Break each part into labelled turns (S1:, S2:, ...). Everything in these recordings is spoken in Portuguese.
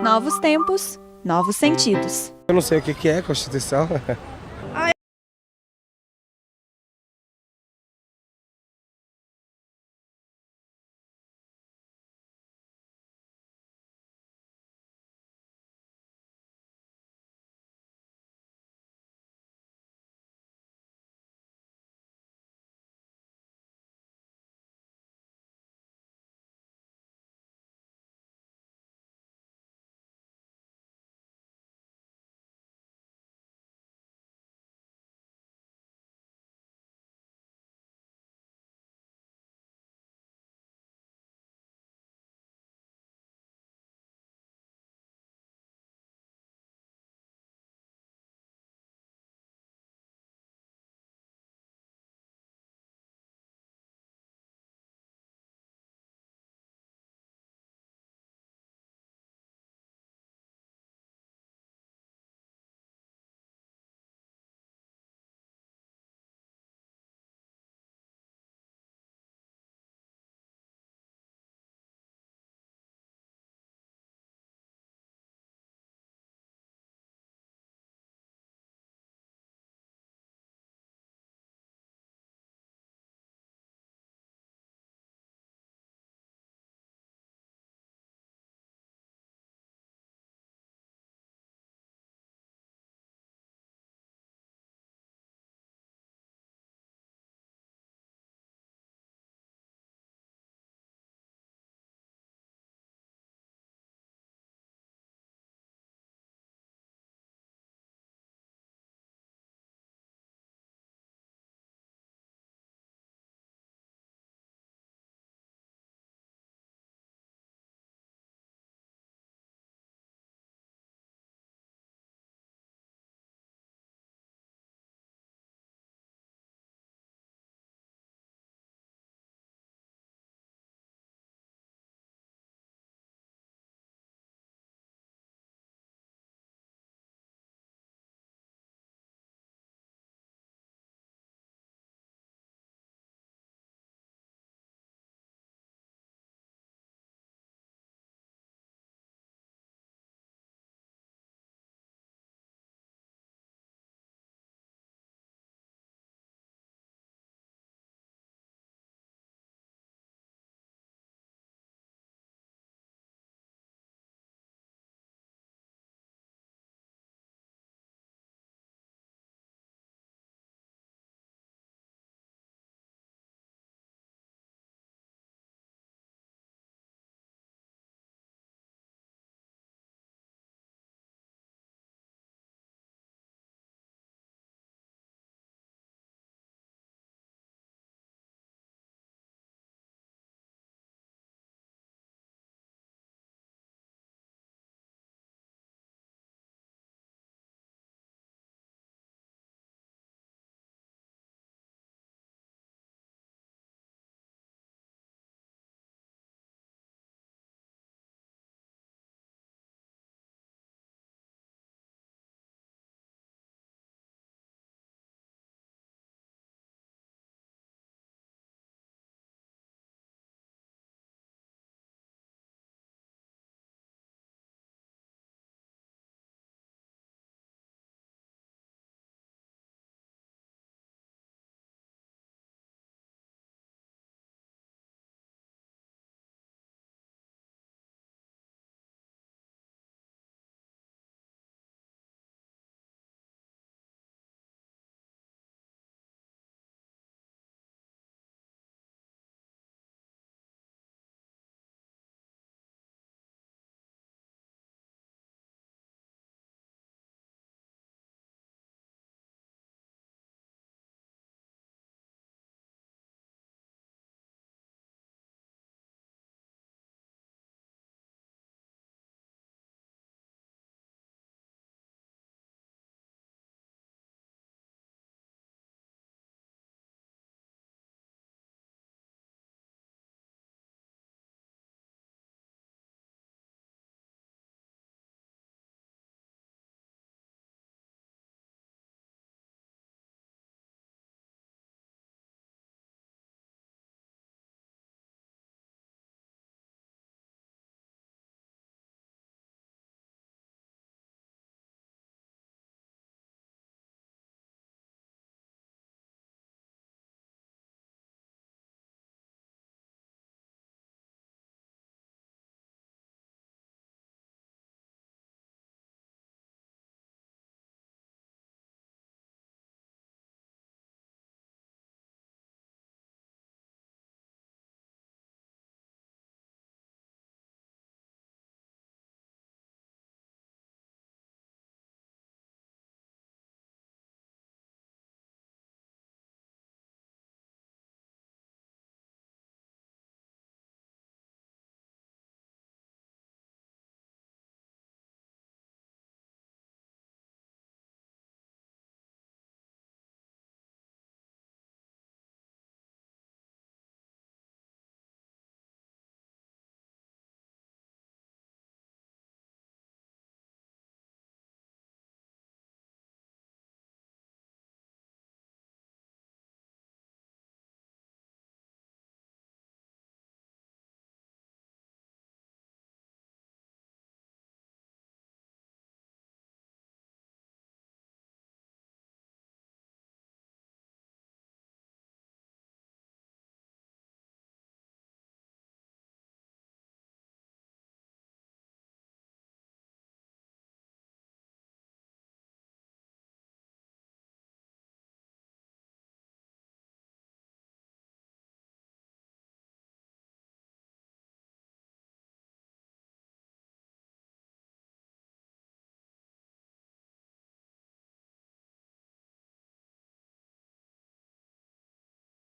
S1: Novos tempos, novos sentidos.
S2: Eu não sei o que que é Constituição.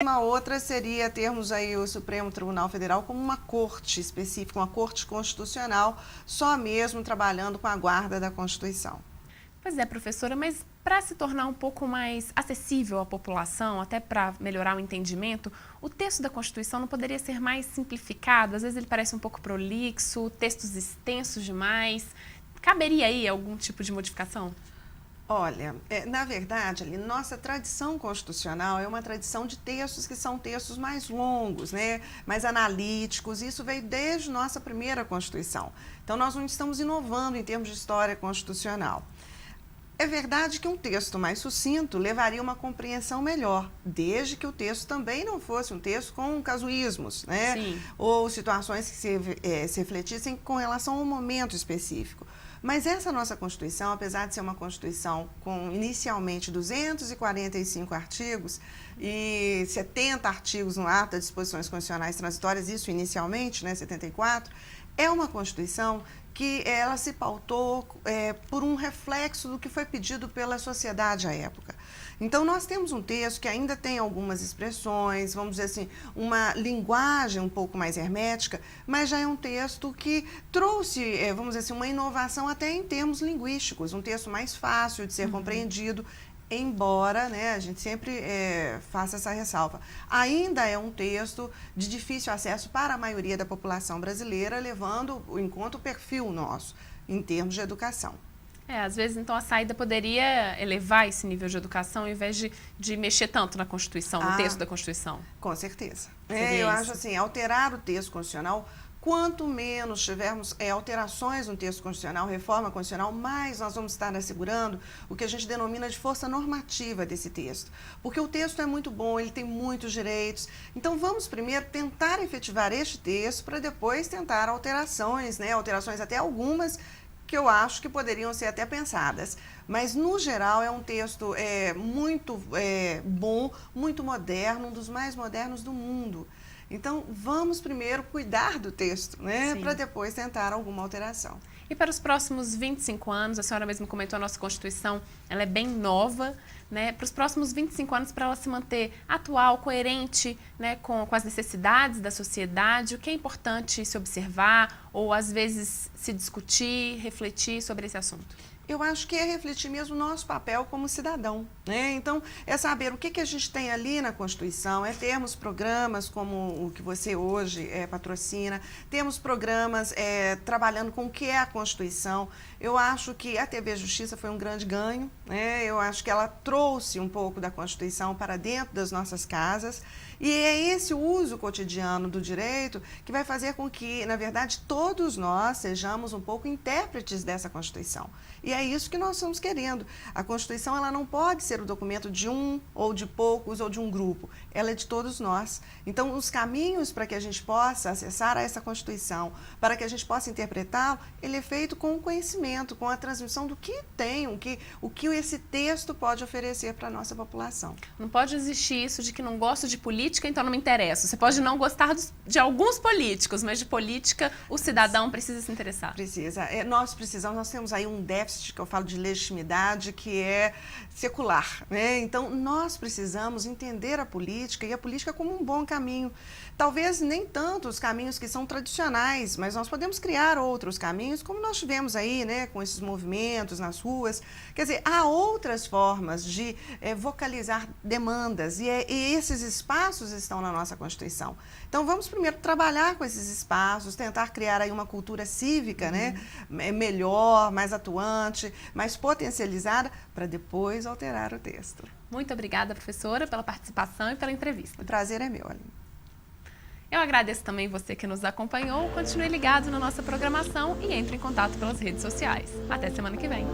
S3: Uma outra seria termos aí o Supremo Tribunal Federal como uma corte específica, uma corte constitucional, só mesmo trabalhando com a guarda da Constituição.
S4: Pois é, professora, mas para se tornar um pouco mais acessível à população, até para melhorar o entendimento, o texto da Constituição não poderia ser mais simplificado? Às vezes ele parece um pouco prolixo, textos extensos demais. Caberia aí algum tipo de modificação?
S3: Olha, na verdade, nossa tradição constitucional é uma tradição de textos que são textos mais longos, né? Mais analíticos. Isso veio desde nossa primeira Constituição. Então, nós não estamos inovando em termos de história constitucional. É verdade que um texto mais sucinto levaria uma compreensão melhor, desde que o texto também não fosse um texto com casuísmos, né?
S4: Sim.
S3: Ou situações que se refletissem com relação a um momento específico. Mas essa nossa Constituição, apesar de ser uma Constituição com inicialmente 245 artigos e 70 artigos no ato das disposições constitucionais transitórias, isso inicialmente, né, 74, é uma Constituição que ela se pautou por um reflexo do que foi pedido pela sociedade à época. Então, nós temos um texto que ainda tem algumas expressões, vamos dizer assim, uma linguagem um pouco mais hermética, mas já é um texto que trouxe, vamos dizer assim, uma inovação até em termos linguísticos, um texto mais fácil de ser compreendido, embora, né, a gente sempre faça essa ressalva. Ainda é um texto de difícil acesso para a maioria da população brasileira, levando em conta o perfil nosso, em termos de educação.
S4: Às vezes, então, a saída poderia elevar esse nível de educação, ao invés de mexer tanto na Constituição, no texto da Constituição.
S3: Com certeza.
S4: Eu
S3: acho assim, alterar o texto constitucional, quanto menos tivermos alterações no texto constitucional, reforma constitucional, mais nós vamos estar assegurando o que a gente denomina de força normativa desse texto. Porque o texto é muito bom, ele tem muitos direitos. Então, vamos primeiro tentar efetivar este texto para depois tentar alterações, né? Alterações até algumas que eu acho que poderiam ser até pensadas. Mas, no geral, é um texto muito bom, muito moderno, um dos mais modernos do mundo. Então, vamos primeiro cuidar do texto, né, para depois tentar alguma alteração.
S4: E para os próximos 25 anos, a senhora mesmo comentou, a nossa Constituição, ela é bem nova, né? Para os próximos 25 anos, para ela se manter atual, coerente, né, com as necessidades da sociedade, o que é importante se observar ou, às vezes, se discutir, refletir sobre esse assunto?
S3: Eu acho que é refletir mesmo o nosso papel como cidadão, né? Então, é saber o que a gente tem ali na Constituição, é termos programas como o que você hoje patrocina, temos programas trabalhando com o que é a Constituição. Eu acho que a TV Justiça foi um grande ganho, né? Eu acho que ela trouxe um pouco da Constituição para dentro das nossas casas, e é esse uso cotidiano do direito que vai fazer com que, na verdade, todos nós sejamos um pouco intérpretes dessa Constituição. E é isso que nós estamos querendo. A Constituição, ela não pode ser o documento de um, ou de poucos, ou de um grupo. Ela é de todos nós. Então, os caminhos para que a gente possa acessar a essa Constituição, para que a gente possa interpretá-lo, ele é feito com o conhecimento, com a transmissão do que tem, o que esse texto pode oferecer para a nossa população.
S4: Não pode existir isso de que não gosto de política, então não me interessa. Você pode não gostar de alguns políticos, mas de política o cidadão precisa se interessar.
S3: Precisa. Nós temos aí um déficit, que eu falo de legitimidade, que é secular, né? Então, nós precisamos entender a política e a política como um bom caminho. Talvez nem tanto os caminhos que são tradicionais, mas nós podemos criar outros caminhos, como nós tivemos aí, né, com esses movimentos nas ruas. Quer dizer, há outras formas de vocalizar demandas e esses espaços estão na nossa Constituição. Então, vamos primeiro trabalhar com esses espaços, tentar criar aí uma cultura cívica, né, melhor, mais atuante, mais potencializada, para depois alterar o texto.
S4: Muito obrigada, professora, pela participação e pela entrevista.
S3: O prazer é meu, Aline.
S4: Eu agradeço também você que nos acompanhou. Continue ligado na nossa programação e entre em contato pelas redes sociais. Até semana que vem.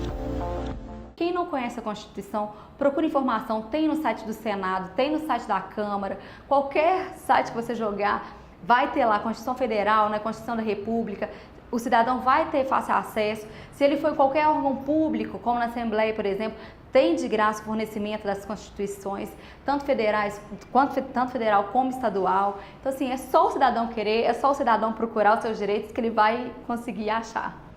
S5: Quem não conhece a Constituição, procura informação, tem no site do Senado, tem no site da Câmara, qualquer site que você jogar, vai ter lá a Constituição Federal, né, Constituição da República, o cidadão vai ter fácil acesso. Se ele for em qualquer órgão público, como na Assembleia, por exemplo, tem de graça o fornecimento das constituições, tanto federal como estadual. Então, assim, é só o cidadão querer, é só o cidadão procurar os seus direitos que ele vai conseguir achar.